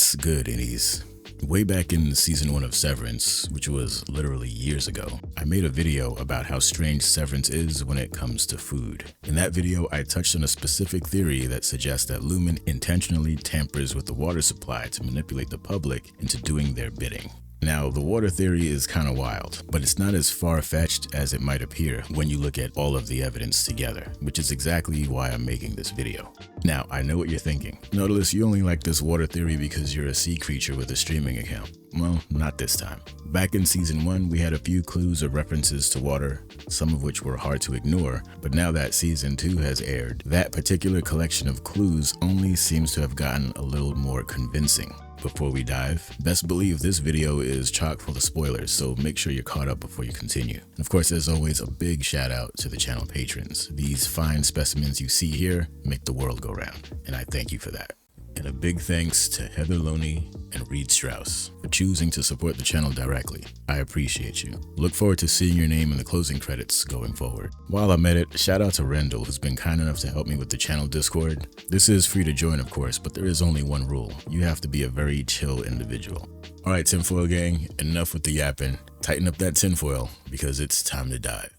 What's good, innies? Way back in season 1 of Severance, which was literally years ago, I made a video about how strange Severance is when it comes to food. In that video, I touched on a specific theory that suggests that Lumen intentionally tampers with the water supply to manipulate the public into doing their bidding. Now, the water theory is kind of wild, but it's not as far-fetched as it might appear when you look at all of the evidence together, which is exactly why I'm making this video. Now, I know what you're thinking. Nautilus, you only like this water theory because you're a sea creature with a streaming account. Well, not this time. Back in season 1, we had a few clues or references to water, some of which were hard to ignore, but now that season 2 has aired, that particular collection of clues only seems to have gotten a little more convincing. Before we dive, best believe this video is chock full of spoilers, so make sure you're caught up before you continue. And of course, as always, a big shout out to the channel patrons. These fine specimens you see here make the world go round, and I thank you for that. And a big thanks to Heather Loney and Reed Strauss for choosing to support the channel directly. I appreciate you. Look forward to seeing your name in the closing credits going forward. While I'm at it, shout out to Rendell, who's been kind enough to help me with the channel Discord. This is free to join, of course, but there is only one rule. You have to be a very chill individual. Alright, tinfoil gang, enough with the yapping. Tighten up that tinfoil, because it's time to dive.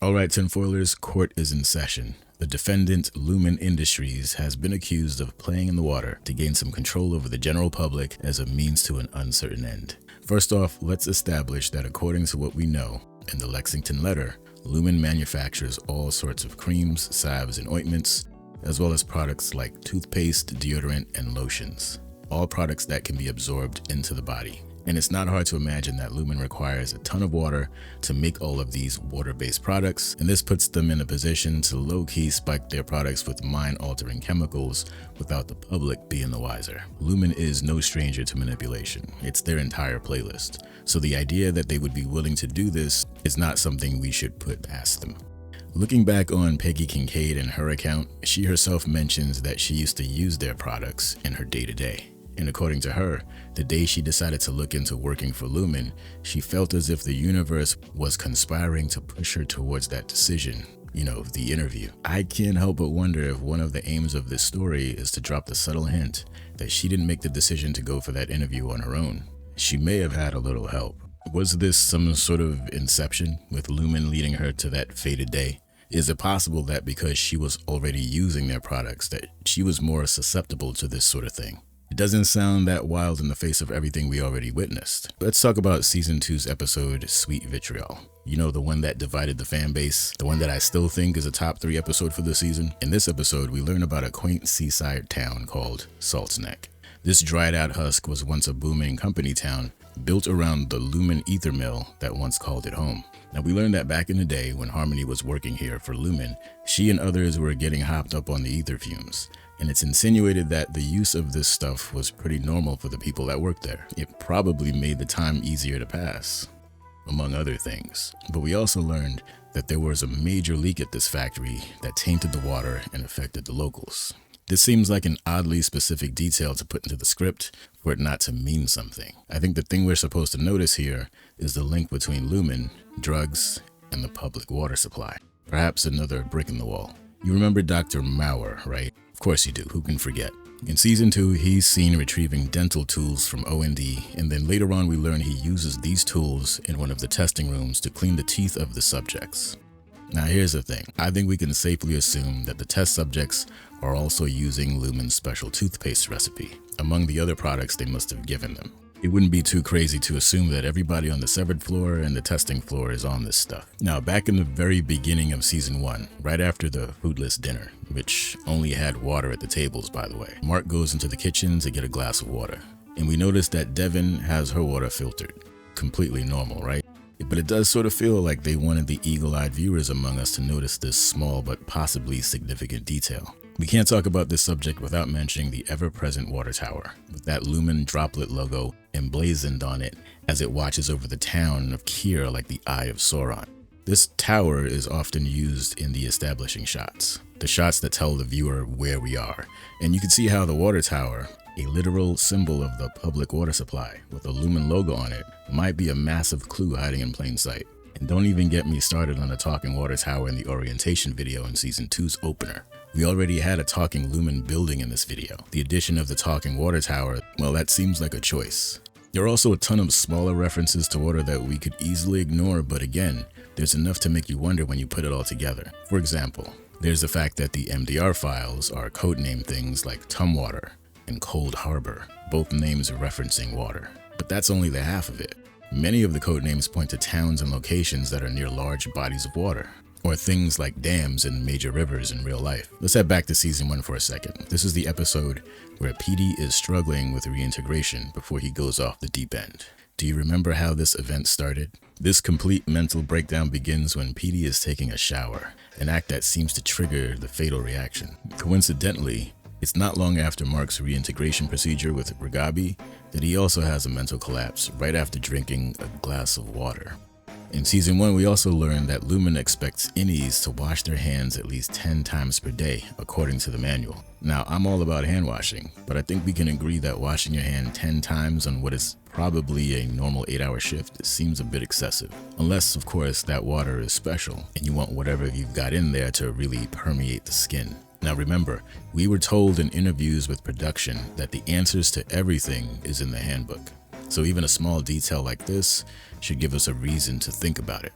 Alright, tinfoilers, court is in session. The defendant, Lumen Industries, has been accused of playing in the water to gain some control over the general public as a means to an uncertain end. First off, let's establish that according to what we know in the Lexington letter, Lumen manufactures all sorts of creams, salves, and ointments, as well as products like toothpaste, deodorant, and lotions. All products that can be absorbed into the body. And it's not hard to imagine that Lumen requires a ton of water to make all of these water-based products, and this puts them in a position to low-key spike their products with mind-altering chemicals without the public being the wiser. Lumen is no stranger to manipulation. It's their entire playlist. So the idea that they would be willing to do this is not something we should put past them. Looking back on Peggy Kincaid and her account, she herself mentions that she used to use their products in her day-to-day. And according to her, the day she decided to look into working for Lumen, she felt as if the universe was conspiring to push her towards that decision, the interview. I can't help but wonder if one of the aims of this story is to drop the subtle hint that she didn't make the decision to go for that interview on her own. She may have had a little help. Was this some sort of inception with Lumen leading her to that fated day? Is it possible that because she was already using their products that she was more susceptible to this sort of thing? It doesn't sound that wild in the face of everything we already witnessed. Let's talk about season 2's episode, Sweet Vitriol. The one that divided the fan base, the one that I still think is a top 3 episode for the season. In this episode, we learn about a quaint seaside town called Salt's Neck. This dried out husk was once a booming company town built around the Lumen ether mill that once called it home. Now, we learned that back in the day when Harmony was working here for Lumen, she and others were getting hopped up on the ether fumes. And it's insinuated that the use of this stuff was pretty normal for the people that worked there. It probably made the time easier to pass, among other things. But we also learned that there was a major leak at this factory that tainted the water and affected the locals. This seems like an oddly specific detail to put into the script for it not to mean something. I think the thing we're supposed to notice here is the link between Lumen, drugs, and the public water supply. Perhaps another brick in the wall. You remember Dr. Maurer, right? Of course you do, who can forget? In season 2, he's seen retrieving dental tools from O&D, and then later on we learn he uses these tools in one of the testing rooms to clean the teeth of the subjects. Now here's the thing, I think we can safely assume that the test subjects are also using Lumen's special toothpaste recipe, among the other products they must have given them. It wouldn't be too crazy to assume that everybody on the severed floor and the testing floor is on this stuff. Now, back in the very beginning of season 1, right after the foodless dinner, which only had water at the tables, by the way, Mark goes into the kitchen to get a glass of water. And we notice that Devin has her water filtered. Completely normal, right? But it does sort of feel like they wanted the eagle-eyed viewers among us to notice this small but possibly significant detail. We can't talk about this subject without mentioning the ever-present water tower, with that Lumen droplet logo emblazoned on it as it watches over the town of Kier like the Eye of Sauron. This tower is often used in the establishing shots, the shots that tell the viewer where we are, and you can see how the water tower, a literal symbol of the public water supply with a Lumen logo on it, might be a massive clue hiding in plain sight. And don't even get me started on the talking water tower in the orientation video in season 2's opener. We already had a talking lumen building in this video. The addition of the talking water tower, well, that seems like a choice. There are also a ton of smaller references to water that we could easily ignore, but again, there's enough to make you wonder when you put it all together. For example, there's the fact that the MDR files are codenamed things like Tumwater and Cold Harbor, both names referencing water. But that's only the half of it. Many of the codenames point to towns and locations that are near large bodies of water, or things like dams and major rivers in real life. Let's head back to season 1 for a second. This is the episode where PD is struggling with reintegration before he goes off the deep end. Do you remember how this event started? This complete mental breakdown begins when PD is taking a shower, an act that seems to trigger the fatal reaction. Coincidentally, it's not long after Mark's reintegration procedure with Ragabi that he also has a mental collapse right after drinking a glass of water. In season 1, we also learned that Lumen expects innies to wash their hands at least 10 times per day, according to the manual. Now, I'm all about hand washing, but I think we can agree that washing your hand 10 times on what is probably a normal 8-hour shift seems a bit excessive. Unless, of course, that water is special and you want whatever you've got in there to really permeate the skin. Now remember, we were told in interviews with production that the answers to everything is in the handbook. So even a small detail like this should give us a reason to think about it.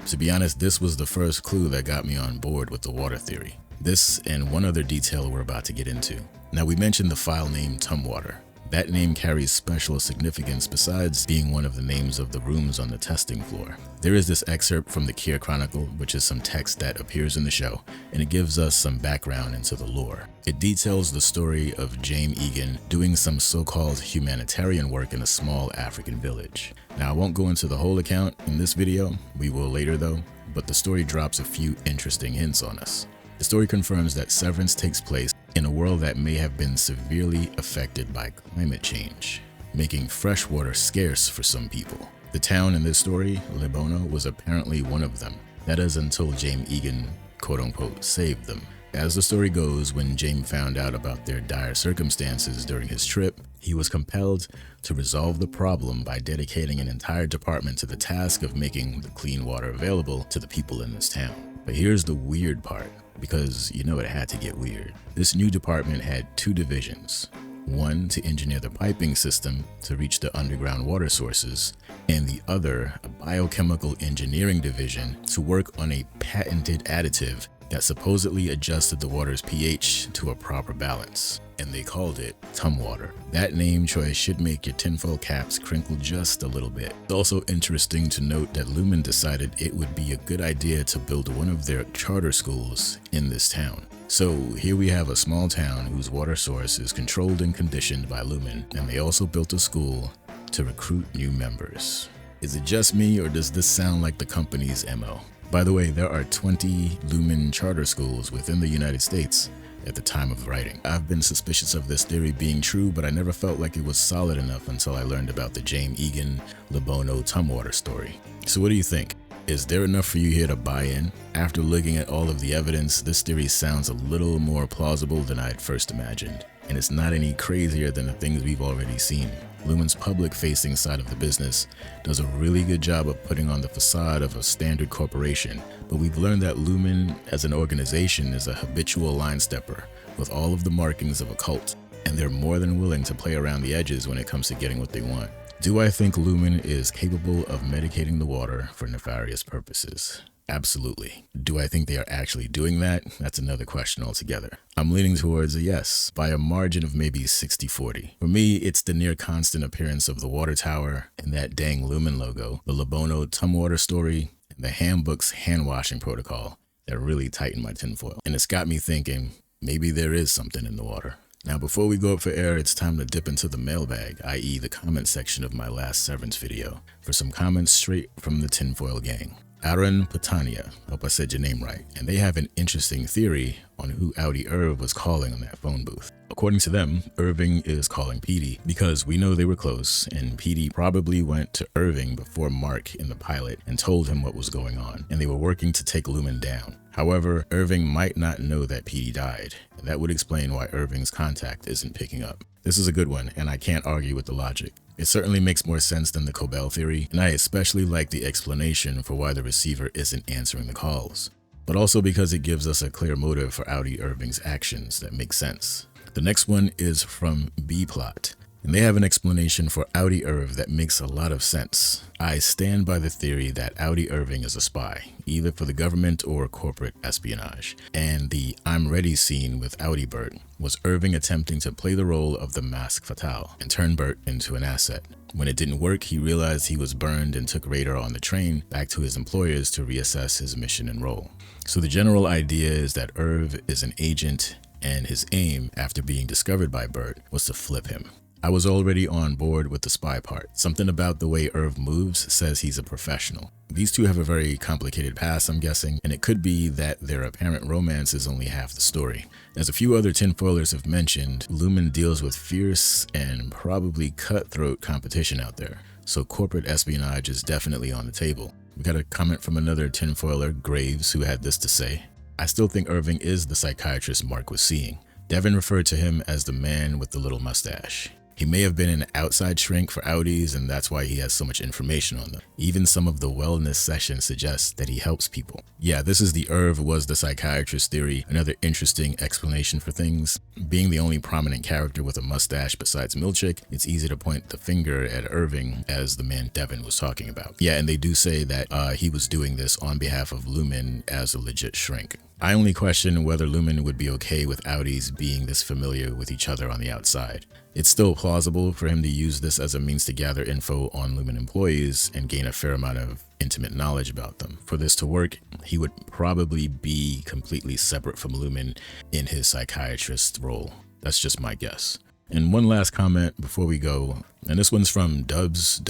To be honest, this was the first clue that got me on board with the water theory. This and one other detail we're about to get into. Now we mentioned the file name Tumwater. That name carries special significance besides being one of the names of the rooms on the testing floor. There is this excerpt from the Kier Chronicle, which is some text that appears in the show, and it gives us some background into the lore. It details the story of James Egan doing some so-called humanitarian work in a small African village. Now I won't go into the whole account in this video, we will later though, but the story drops a few interesting hints on us. The story confirms that Severance takes place in a world that may have been severely affected by climate change, making fresh water scarce for some people. The town in this story, Libono, was apparently one of them. That is until James Egan, quote-unquote, saved them. As the story goes, when James found out about their dire circumstances during his trip, he was compelled to resolve the problem by dedicating an entire department to the task of making the clean water available to the people in this town. But here's the weird part, because you know it had to get weird. This new department had 2 divisions. One to engineer the piping system to reach the underground water sources, and the other, a biochemical engineering division, to work on a patented additive that supposedly adjusted the water's pH to a proper balance, and they called it Tumwater. That name choice should make your tinfoil caps crinkle just a little bit. It's also interesting to note that Lumen decided it would be a good idea to build one of their charter schools in this town. So here we have a small town whose water source is controlled and conditioned by Lumen, and they also built a school to recruit new members. Is it just me, or does this sound like the company's MO? By the way, there are 20 Lumen charter schools within the United States at the time of writing. I've been suspicious of this theory being true, but I never felt like it was solid enough until I learned about the James Egan Libono Tumwater story. So what do you think? Is there enough for you here to buy in? After looking at all of the evidence, this theory sounds a little more plausible than I had first imagined, and it's not any crazier than the things we've already seen. Lumen's public-facing side of the business does a really good job of putting on the facade of a standard corporation, but we've learned that Lumen as an organization is a habitual line stepper with all of the markings of a cult, and they're more than willing to play around the edges when it comes to getting what they want. Do I think Lumen is capable of medicating the water for nefarious purposes? Absolutely. Do I think they are actually doing that? That's another question altogether. I'm leaning towards a yes, by a margin of maybe 60-40. For me, it's the near constant appearance of the water tower and that dang Lumen logo, the Libono Tumwater story, and the handbook's hand-washing protocol that really tightened my tinfoil. And it's got me thinking, maybe there is something in the water. Now, before we go up for air, it's time to dip into the mailbag, i.e. the comment section of my last Severance video, for some comments straight from the tinfoil gang. Aaron Patania, hope I said your name right, and they have an interesting theory on who Audi Irv was calling on that phone booth. According to them, Irving is calling Petey because we know they were close, and Petey probably went to Irving before Mark in the pilot and told him what was going on, and they were working to take Lumen down. However, Irving might not know that Petey died, and that would explain why Irving's contact isn't picking up. This is a good one, and I can't argue with the logic. It certainly makes more sense than the Cobell theory, and I especially like the explanation for why the receiver isn't answering the calls. but also because it gives us a clear motive for Audi Irving's actions that makes sense. The next one is from B-Plot, and they have an explanation for Audi Irv that makes a lot of sense. I stand by the theory that Audi Irving is a spy, either for the government or corporate espionage. And the I'm Ready scene with Audi Bert was Irving attempting to play the role of the Mask Fatale and turn Bert into an asset. When it didn't work, he realized he was burned and took Radar on the train back to his employers to reassess his mission and role. So the general idea is that Irv is an agent, and his aim, after being discovered by Bert, was to flip him. I was already on board with the spy part. Something about the way Irv moves says he's a professional. These two have a very complicated past, I'm guessing, and it could be that their apparent romance is only half the story. As a few other tinfoilers have mentioned, Lumen deals with fierce and probably cutthroat competition out there, so corporate espionage is definitely on the table. We got a comment from another tinfoiler, Graves, who had this to say: I still think Irving is the psychiatrist Mark was seeing. Devin referred to him as the man with the little mustache. He may have been an outside shrink for Audis, and that's why he has so much information on them. Even some of the wellness sessions suggest that he helps people. Yeah, this is the Irv was the psychiatrist theory, another interesting explanation for things. Being the only prominent character with a mustache besides Milchick, it's easy to point the finger at Irving as the man Devin was talking about. Yeah, and they do say that he was doing this on behalf of Lumen as a legit shrink. I only question whether Lumen would be okay with Audis being this familiar with each other on the outside. It's still plausible for him to use this as a means to gather info on Lumen employees and gain a fair amount of intimate knowledge about them. For this to work, he would probably be completely separate from Lumen in his psychiatrist role. That's just my guess. And one last comment before we go, and this one's from Dubs.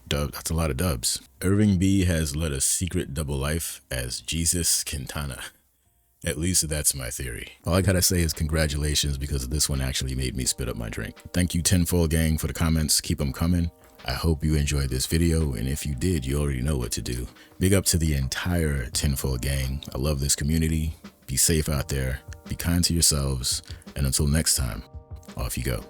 That's a lot of dubs. Irving B has led a secret double life as Jesus Quintana. At least that's my theory. All I gotta say is congratulations, because this one actually made me spit up my drink. Thank you Tinfoil Gang for the comments. Keep them coming. I hope you enjoyed this video, and if you did, you already know what to do. Big up to the entire Tinfoil Gang. I love this community. Be safe out there. Be kind to yourselves. And until next time, off you go.